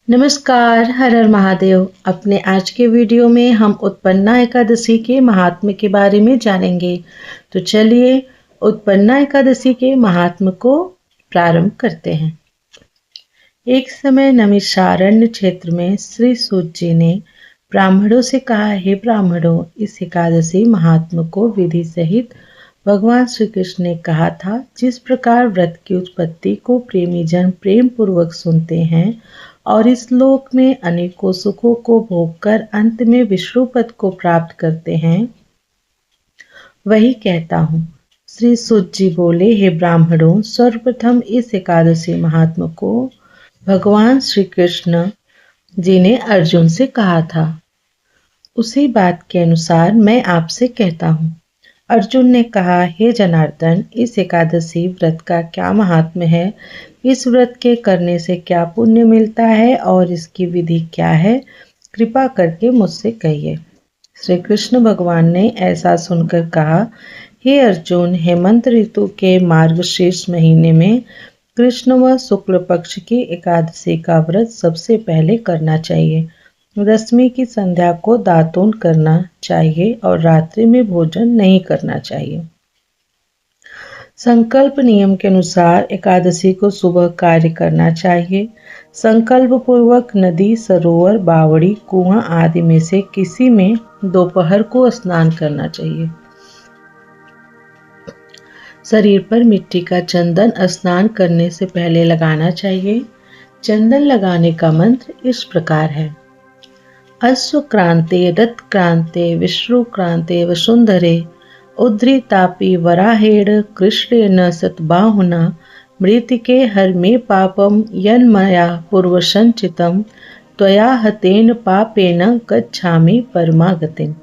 नमस्कार, हर हर महादेव। अपने आज के वीडियो में हम उत्पन्ना एकादशी के महात्म्य के बारे में जानेंगे। तो चलिए उत्पन्ना एकादशी के महात्म्य को प्रारंभ करते हैं। एक समय नैमिषारण्य क्षेत्र में श्री सूत जी ने ब्राह्मणों से कहा, हे ब्राह्मणों, इस एकादशी महात्म्य को विधि सहित भगवान श्री कृष्ण ने कहा था। जिस प्रकार व्रत की उत्पत्ति को प्रेमी जन प्रेम पूर्वक सुनते हैं और इस लोक में अनेकों सुखों को भोगकर अंत में विष्णु पद को प्राप्त करते हैं, वही कहता हूँ। श्री सूत जी बोले, हे ब्राह्मणों, सर्वप्रथम इस एकादशी महात्म्य को भगवान श्री कृष्ण जी ने अर्जुन से कहा था। उसी बात के अनुसार मैं आपसे कहता हूँ। अर्जुन ने कहा, हे जनार्दन, इस एकादशी व्रत का क्या महात्म्य है? इस व्रत के करने से क्या पुण्य मिलता है और इसकी विधि क्या है? कृपा करके मुझसे कहिए। श्री कृष्ण भगवान ने ऐसा सुनकर कहा, हे अर्जुन, हेमंत ऋतु के मार्गशीर्ष महीने में कृष्ण व शुक्ल पक्ष की एकादशी का व्रत सबसे पहले करना चाहिए। दशमी की संध्या को दातून करना चाहिए और रात्रि में भोजन नहीं करना चाहिए। संकल्प नियम के अनुसार एकादशी को सुबह कार्य करना चाहिए। संकल्प पूर्वक नदी, सरोवर, बावड़ी, कुआं आदि में से किसी में दोपहर को स्नान करना चाहिए। शरीर पर मिट्टी का चंदन स्नान करने से पहले लगाना चाहिए। चंदन लगाने का मंत्र इस प्रकार है। अश्वक्रांते रथक्रांते विष्णुक्रांते वसुंधरे उद्धृतापि वराहेण कृष्णेन सतबाहुना मृतिके हर मे पापम यन्मया पूर्वसंचितं त्वया हतेन पापेन गच्छामि परमागतिम्।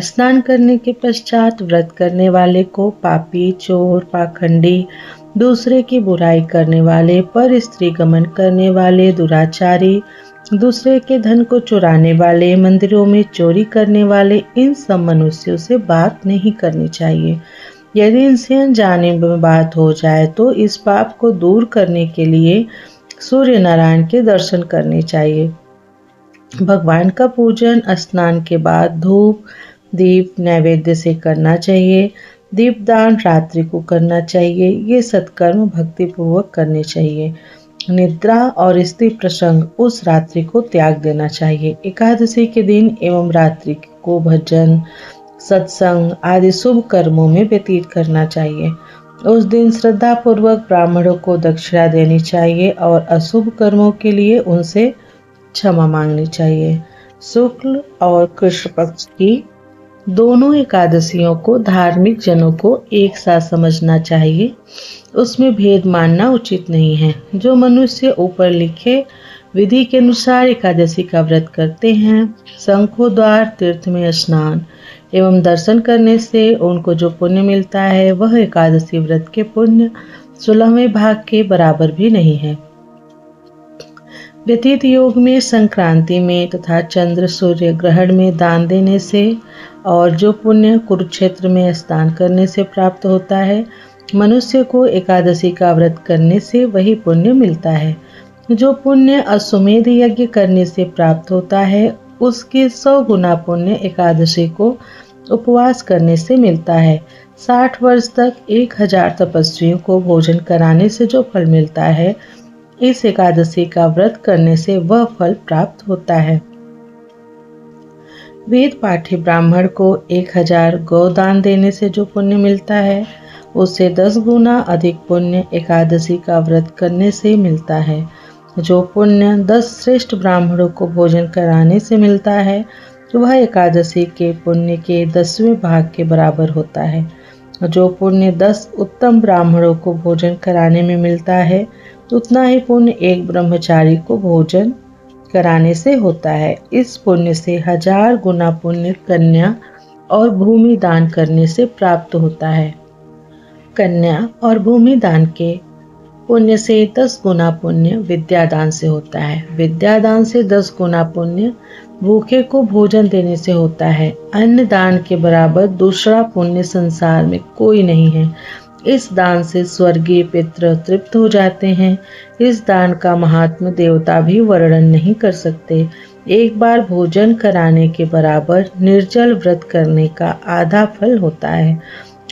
स्नान करने के पश्चात व्रत करने वाले को पापी, चोर, पाखंडी, दूसरे की बुराई करने वाले, पर स्त्री गमन करने वाले, दुराचारी, दूसरे के धन को चुराने वाले, मंदिरों में चोरी करने वाले, इन सब मनुष्यों से बात नहीं करनी चाहिए। यदि इनसे अनजाने में बात हो जाए तो इस पाप को दूर करने के लिए सूर्य नारायण के दर्शन करने चाहिए। भगवान का पूजन स्नान के बाद धूप दीप नैवेद्य से करना चाहिए। दीपदान रात्रि को करना चाहिए। ये सत्कर्म भक्ति पूर्वक करने चाहिए। निद्रा और स्त्री प्रसंग उस रात्रि को त्याग देना चाहिए। एकादशी के दिन एवं रात्रि को भजन, सत्संग आदि शुभ कर्मों में व्यतीत करना चाहिए। उस दिन श्रद्धा पूर्वक ब्राह्मणों को दक्षिणा देनी चाहिए और अशुभ कर्मों के लिए उनसे क्षमा मांगनी चाहिए। शुक्ल और कृष्ण पक्ष की दोनों एकादशियों को धार्मिक जनों को एक साथ समझना चाहिए। उसमें भेद मानना उचित नहीं है। जो मनुष्य ऊपर लिखे विधि के अनुसार एकादशी का व्रत करते हैं, शंखों द्वार तीर्थ में स्नान एवं दर्शन करने से उनको जो पुण्य मिलता है वह एकादशी व्रत के पुण्य 16वें भाग के बराबर भी नहीं है। व्यतीत योग में संक्रांति में तथा चंद्र सूर्य ग्रहण में दान देने से और जो पुण्य कुरुक्षेत्र में स्नान करने से प्राप्त होता है, मनुष्य को एकादशी का व्रत करने से वही पुण्य मिलता है। जो पुण्य अश्वमेध यज्ञ करने से प्राप्त होता है उसके 100 गुना पुण्य एकादशी को उपवास करने से मिलता है। 60 वर्ष तक 1000 तपस्वियों को भोजन कराने से जो फल मिलता है, इस एकादशी का व्रत करने से वह फल प्राप्त होता है। वेद पाठी ब्राह्मण को 1000 गोदान देने से जो पुण्य मिलता है, उससे 10 गुना अधिक पुण्य एकादशी का व्रत करने से मिलता है। जो पुण्य 10 श्रेष्ठ ब्राह्मणों को भोजन कराने से मिलता है, वह एकादशी के पुण्य के 10वें भाग के बराबर होता है। जो पुण्य 10 उत्तम ब्राह्मणों को भोजन कराने में मिलता है, उतना ही पुण्य एक ब्रह्मचारी को भोजन कराने से होता है। इस पुण्य से 1000 गुना पुण्य कन्या और भूमि दान करने से प्राप्त होता है। कन्या और भूमि दान के पुण्य से 10 गुना पुण्य विद्यादान से होता है। विद्यादान से 10 गुना पुण्य भूखे को भोजन देने से होता है। अन्न दान के बराबर दूसरा पुण्य संसार में कोई नहीं है। इस दान से स्वर्गीय पितृ तृप्त हो जाते हैं। इस दान का महात्म्य देवता भी वर्णन नहीं कर सकते। एक बार भोजन कराने के बराबर निर्जल व्रत करने का आधा फल होता है।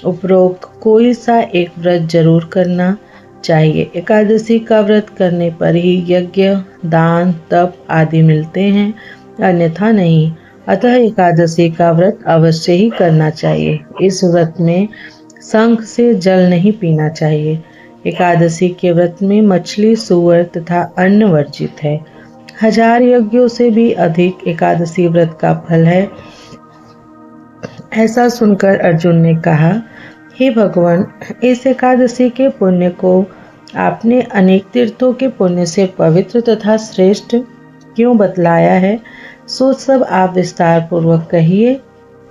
उपरोक्त कोई सा एक व्रत जरूर करना चाहिए। एकादशी का व्रत करने पर ही यज्ञ, दान, तप आदि मिलते हैं, अन्यथा नहीं। अतः एकादशी का व्रत अवश्य ही करना चाहिए। इस व्रत में शंख से जल नहीं पीना चाहिए। एकादशी के व्रत में मछली, सूअर तथा अन्न वर्जित है। 1000 यज्ञों से भी अधिक एकादशी व्रत का फल है। ऐसा सुनकर अर्जुन ने कहा, हे भगवान, इस एकादशी के पुण्य को आपने अनेक तीर्थों के पुण्य से पवित्र तथा श्रेष्ठ क्यों बतलाया है? सो सब आप विस्तार पूर्वक कहिए।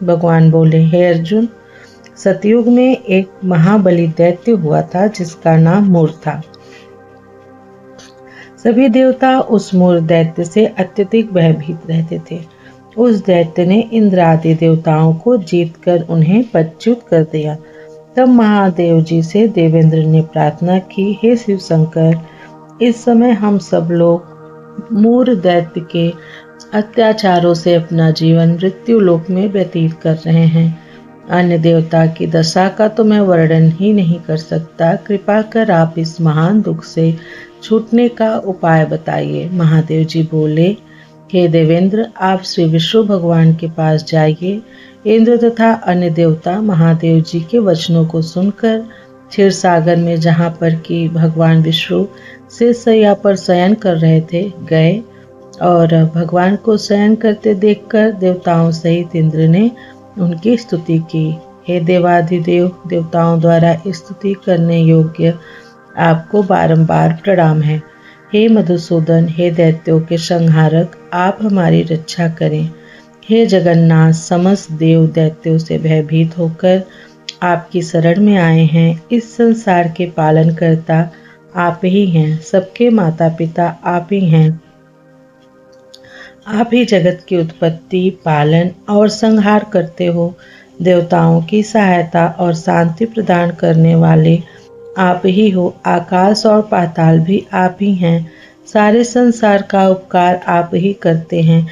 भगवान बोले, हे अर्जुन, सतयुग में एक महाबली दैत्य हुआ था जिसका नाम मूर था। सभी देवता उस मूर दैत्य से अत्यधिक भयभीत रहते थे। उस दैत्य ने इंद्र आदि देवताओं को जीतकर उन्हें पदच्युत कर दिया। तब महादेव जी से देवेंद्र ने प्रार्थना की, हे शिव शंकर, इस समय हम सब लोग मूर दैत्य के अत्याचारों से अपना जीवन मृत्यु लोक में व्यतीत कर रहे हैं। अन्य देवता की दशा का तो मैं वर्णन ही नहीं कर सकता। कृपा कर आप इस महान दुख से छूटने का उपाय बताइए। महादेव जी बोले, हे देवेंद्र, आप श्री विष्णु भगवान के पास जाइए। इंद्र तथा अन्य देवता महादेव जी के वचनों को सुनकर क्षीर सागर में जहाँ पर कि भगवान विष्णु शेषशय्या पर शयन कर रहे थे गए, और भगवान को शयन करते देखकर देवताओं सहित इंद्र ने उनकी स्तुति की। हे देवाधिदेव, देवताओं द्वारा स्तुति करने योग्य आपको बारंबार प्रणाम है। हे मधुसूदन, हे दैत्यों के संहारक, आप हमारी रक्षा करें। हे जगन्नाथ, समस्त देव दैत्यों से भयभीत होकर आपकी शरण में आए हैं। इस संसार के पालन करता आप ही हैं, सबके माता पिता आप ही हैं। आप ही जगत की उत्पत्ति, पालन और संहार करते हो। देवताओं की सहायता और शांति प्रदान करने वाले आप ही हो। आकाश और पाताल भी आप ही हैं। सारे संसार का उपकार आप ही करते हैं।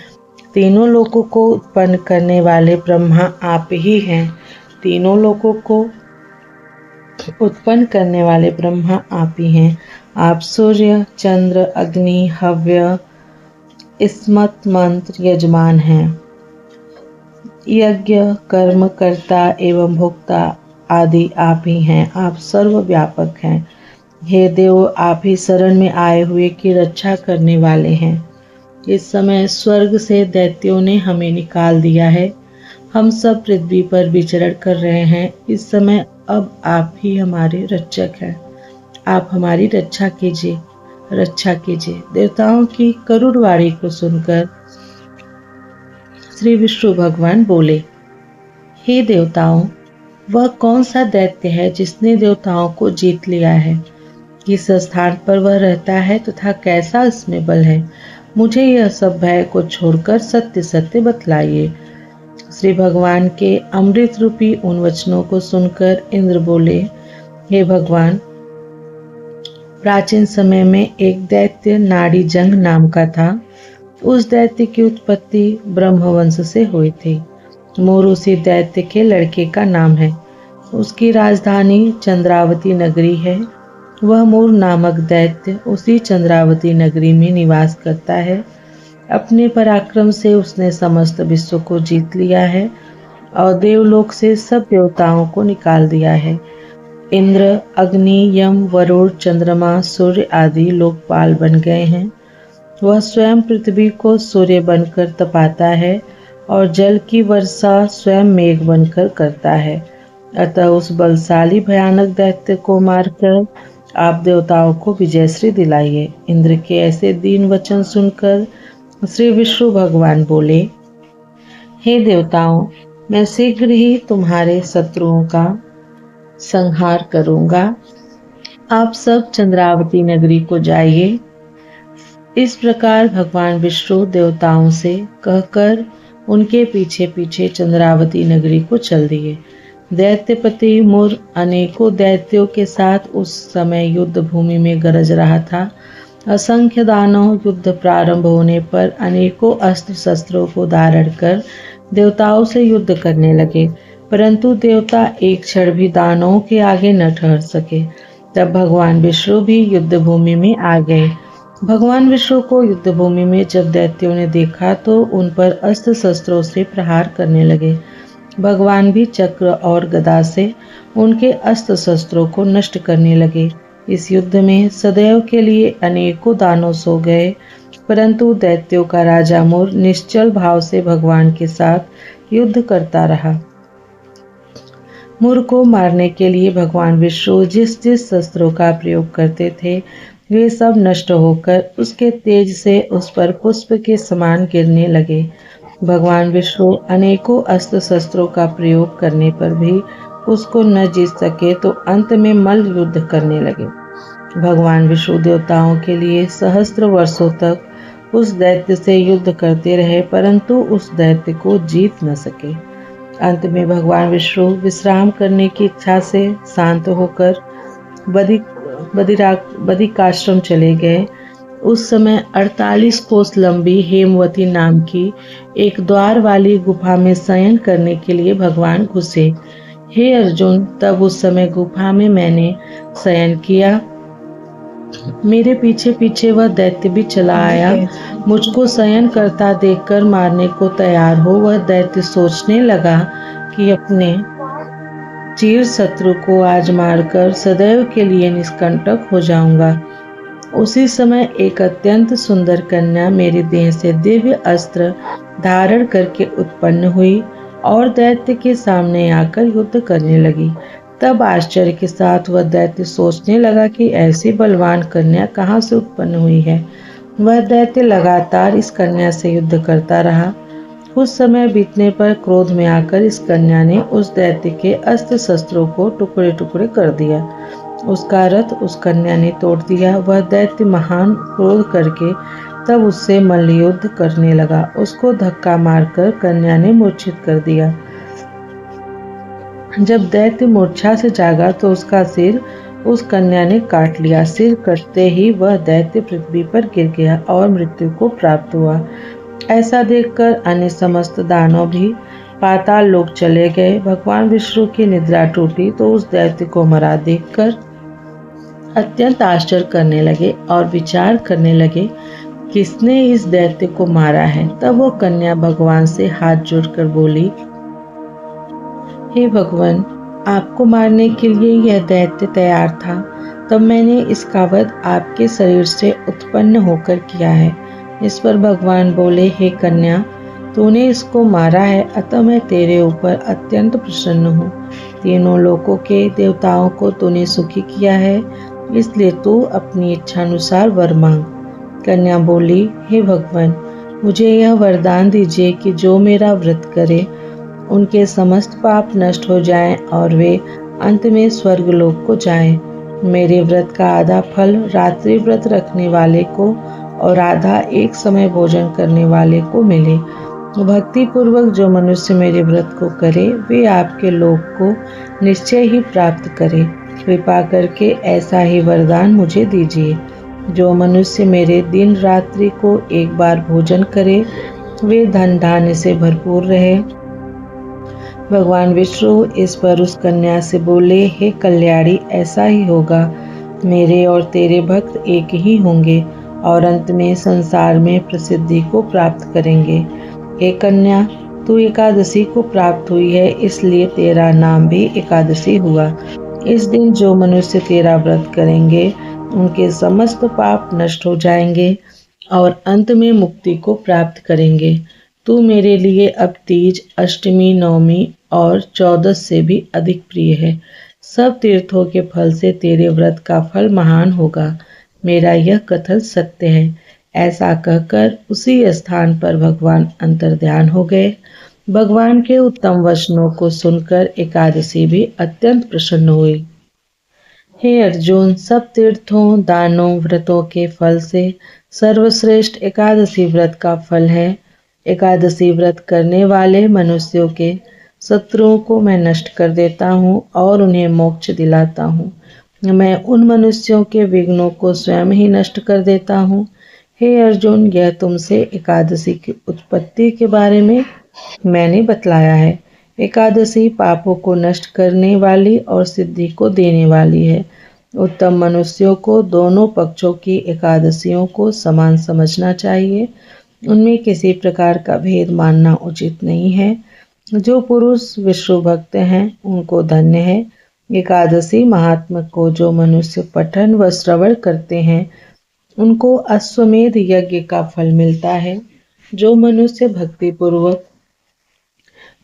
तीनों लोकों को उत्पन्न करने वाले ब्रह्मा आप ही हैं। तीनों लोकों को उत्पन्न करने वाले ब्रह्मा आप ही हैं। आप सूर्य, चंद्र, अग्नि, हव्य, स्मृत मंत्र यजमान हैं। यज्ञ, कर्म कर्ता एवं भोक्ता आदि आप ही हैं। आप सर्वव्यापक हैं। हे देव, आप ही शरण में आए हुए की रक्षा करने वाले हैं। इस समय स्वर्ग से दैत्यों ने हमें निकाल दिया है। हम सब पृथ्वी पर विचरण कर रहे हैं। इस समय अब आप ही हमारे रक्षक हैं। आप हमारी रक्षा कीजिए, रक्षा कीजिए। देवताओं की करुण वाणी को सुनकर श्री विष्णु भगवान बोले, हे देवताओं, वह कौन सा दैत्य है जिसने देवताओं को जीत लिया है? किस स्थान पर वह रहता है तथा कैसा उसमें बल है? मुझे यह सब भय को छोड़कर सत्य सत्य बतलाइए। श्री भगवान के अमृत रूपी उन वचनों को सुनकर इंद्र बोले, हे भगवान, प्राचीन समय में एक दैत्य नाड़ी जंग नाम का था। उस दैत्य की उत्पत्ति ब्रह्मवंश से हुई थी। मूर उसी दैत्य के लड़के का नाम है। उसकी राजधानी चंद्रावती नगरी है। वह मूर नामक दैत्य उसी चंद्रावती नगरी में निवास करता है। अपने पराक्रम से उसने समस्त विश्व को जीत लिया है और देवलोक से सब देवताओं को निकाल दिया है। इंद्र, अग्नि, यम, वरुण, चंद्रमा, सूर्य आदि लोकपाल बन गए हैं। वह स्वयं पृथ्वी को सूर्य बनकर तपाता है और जल की वर्षा स्वयं मेघ बनकर करता है। अतः उस बलशाली भयानक दैत्य को मारकर आप देवताओं को विजयश्री दिलाइए। इंद्र के ऐसे दीन वचन सुनकर श्री विष्णु भगवान बोले, हे देवताओं, मैं शीघ्र ही तुम्हारे शत्रुओं का संहार करूंगा। आप सब चंद्रावती नगरी को जाइए। इस प्रकार भगवान विष्णु देवताओं से कहकर उनके पीछे पीछे चंद्रावती नगरी को चल दिए। दैत्यपति मुर अनेकों दैत्यों के साथ उस समय युद्ध भूमि में गरज रहा था। असंख्य दानव युद्ध प्रारंभ होने पर अनेकों अस्त्र शस्त्रों को धारण कर देवताओं से युद्ध करने लगे, परंतु देवता एक क्षण भी दानवों के आगे न ठहर सके। तब भगवान विष्णु भी युद्ध भूमि में आ गए। भगवान विष्णु को युद्ध भूमि में जब दैत्यों ने देखा तो उन पर अस्त्र शस्त्रों से प्रहार करने लगे। भगवान भी चक्र और गदा से उनके अस्त्र शस्त्रों को नष्ट करने लगे। इस युद्ध में सदैव के लिए अनेकों दानव सो गए, परंतु दैत्यों का राजा मुर निश्चल भाव से भगवान के साथ युद्ध करता रहा। मुर को मारने के लिए भगवान विष्णु जिस जिस शस्त्रों का प्रयोग करते थे वे सब नष्ट होकर उसके तेज से उस पर पुष्प के समान गिरने लगे। भगवान विष्णु अनेकों अस्त्र शस्त्रों का प्रयोग करने पर भी उसको न जीत सके तो अंत में मल्ल युद्ध करने लगे। भगवान विष्णु देवताओं के लिए सहस्त्र वर्षों तक उस दैत्य से युद्ध करते रहे, परंतु उस दैत्य को जीत न सके। अंत में भगवान विष्णु विश्राम करने की इच्छा से शांत होकर बदिकाश्रम चले गए। उस समय 48 कोस लंबी हेमवती नाम की एक द्वार वाली गुफा में शयन करने के लिए भगवान घुसे। हे अर्जुन, तब उस समय गुफा में मैंने शयन किया। मेरे पीछे पीछे वह दैत्य भी चला आया। मुझको शयन करता देखकर मारने को तैयार हो वह दैत्य सोचने लगा कि अपने चिर शत्रु को आज मारकर सदैव के लिए निष्कंटक हो जाऊंगा। उसी समय एक अत्यंत सुंदर कन्या मेरी देह से दिव्य अस्त्र धारण करके उत्पन्न हुई और दैत्य के सामने आकर युद्ध करने लगी। तब आश्चर्य के साथ वह दैत्य सोचने लगा कि ऐसी बलवान कन्या कहाँ से उत्पन्न हुई है। वह दैत्य लगातार इस कन्या से युद्ध करता रहा। कुछ समय बीतने पर क्रोध में आकर इस कन्या ने उस दैत्य के अस्त्र शस्त्रों को टुकड़े टुकड़े कर दिया। उसका रथ उस कन्या ने तोड़ दिया। वह दैत्य महान क्रोध करके तब उससे मल्लयुद्ध करने लगा। उसको धक्का मारकर कन्या ने मूर्छित कर दिया। जब दैत्य मूर्छा से जागा तो उसका सिर उस कन्या ने काट लिया। सिर कटते ही वह दैत्य पृथ्वी पर गिर गया और मृत्यु को प्राप्त हुआ। ऐसा देखकर अन्य समस्त दानव भी पाताल लोक चले गए। भगवान विष्णु की निद्रा टूटी तो उस दैत्य को मरा देखकर अत्यंत आश्चर्य करने लगे और विचार करने लगे किसने इस दैत्य को मारा है। तब वो कन्या भगवान से हाथ जोड़कर बोली, हे भगवान, आपको मारने के लिए यह दैत्य तैयार था, तब मैंने इसका वध आपके शरीर से उत्पन्न होकर किया है। इस पर भगवान बोले, हे कन्या, तूने इसको मारा है, अतः मैं तेरे ऊपर अत्यंत प्रसन्न हूँ। तीनों लोकों के देवताओं को तूने सुखी किया है, इसलिए तू अपनी इच्छानुसार वर मांग। कन्या बोली, हे भगवान, मुझे यह वरदान दीजिए कि जो मेरा व्रत करे उनके समस्त पाप नष्ट हो जाएं और वे अंत में स्वर्गलोक को जाएं। मेरे व्रत का आधा फल रात्रि व्रत रखने वाले को और आधा एक समय भोजन करने वाले को मिले। भक्ति पूर्वक जो मनुष्य मेरे व्रत को करे वे आपके लोक को निश्चय ही प्राप्त करे। कृपा करके ऐसा ही वरदान मुझे दीजिए। जो मनुष्य मेरे दिन रात्रि को एक बार भोजन करे वे धन धान्य से भरपूर रहे। भगवान विष्णु इस पर उस कन्या से बोले, हे कल्याणी, ऐसा ही होगा। मेरे और तेरे भक्त एक ही होंगे और अंत में संसार में प्रसिद्धि को प्राप्त करेंगे। हे कन्या, तू एकादशी को प्राप्त हुई है, इसलिए तेरा नाम भी एकादशी हुआ। इस दिन जो मनुष्य तेरा व्रत करेंगे उनके समस्त पाप नष्ट हो जाएंगे और अंत में मुक्ति को प्राप्त करेंगे। तू मेरे लिए अब तीज, अष्टमी, नवमी और 14 से भी अधिक प्रिय है। सब तीर्थों के फल से तेरे व्रत का फल महान होगा। मेरा यह कथन सत्य है। ऐसा कहकर उसी स्थान पर भगवान अंतर्ध्यान हो गए। भगवान के उत्तम वचनों को सुनकर एकादशी भी अत्यंत प्रसन्न हुई। हे अर्जुन, सब तीर्थों, दानों, व्रतों के फल से सर्वश्रेष्ठ एकादशी व्रत का फल है। एकादशी व्रत करने वाले मनुष्यों के शत्रुओं को मैं नष्ट कर देता हूँ और उन्हें मोक्ष दिलाता हूँ। मैं उन मनुष्यों के विघ्नों को स्वयं ही नष्ट कर देता हूँ। हे अर्जुन, यह तुमसे एकादशी की उत्पत्ति के बारे में मैंने बतलाया है। एकादशी पापों को नष्ट करने वाली और सिद्धि को देने वाली है। उत्तम मनुष्यों को दोनों पक्षों की एकादशियों को समान समझना चाहिए। उनमें किसी प्रकार का भेद मानना उचित नहीं है। जो पुरुष विष्णु भक्त हैं उनको धन्य है। एकादशी महात्मा को जो मनुष्य पठन व श्रवण करते हैं उनको अश्वमेध यज्ञ का फल मिलता है। जो मनुष्य भक्ति पूर्वक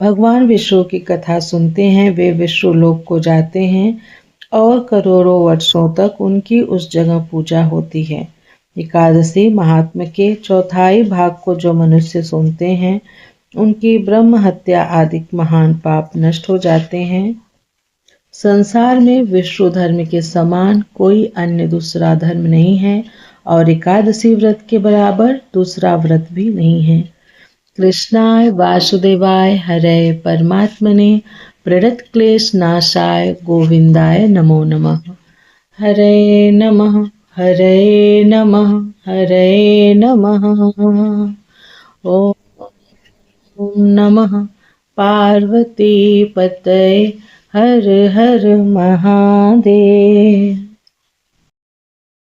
भगवान विष्णु की कथा सुनते हैं वे विष्णु लोक को जाते हैं और करोड़ों वर्षों तक उनकी उस जगह पूजा होती है। एकादशी महात्म्य के चौथाई भाग को जो मनुष्य सुनते हैं उनकी ब्रह्म हत्या आदि महान पाप नष्ट हो जाते हैं। संसार में विष्णु धर्म के समान कोई अन्य दूसरा धर्म नहीं है और एकादशी व्रत के बराबर दूसरा व्रत भी नहीं है। कृष्णाय वासुदेवाय हरे परमात्मने प्रणत क्लेश नाशाय गोविंदाय नमो नमः। हरे नमः हरे नमः हरे नमः। ओम नमः पार्वती पतये हर हर महादेव।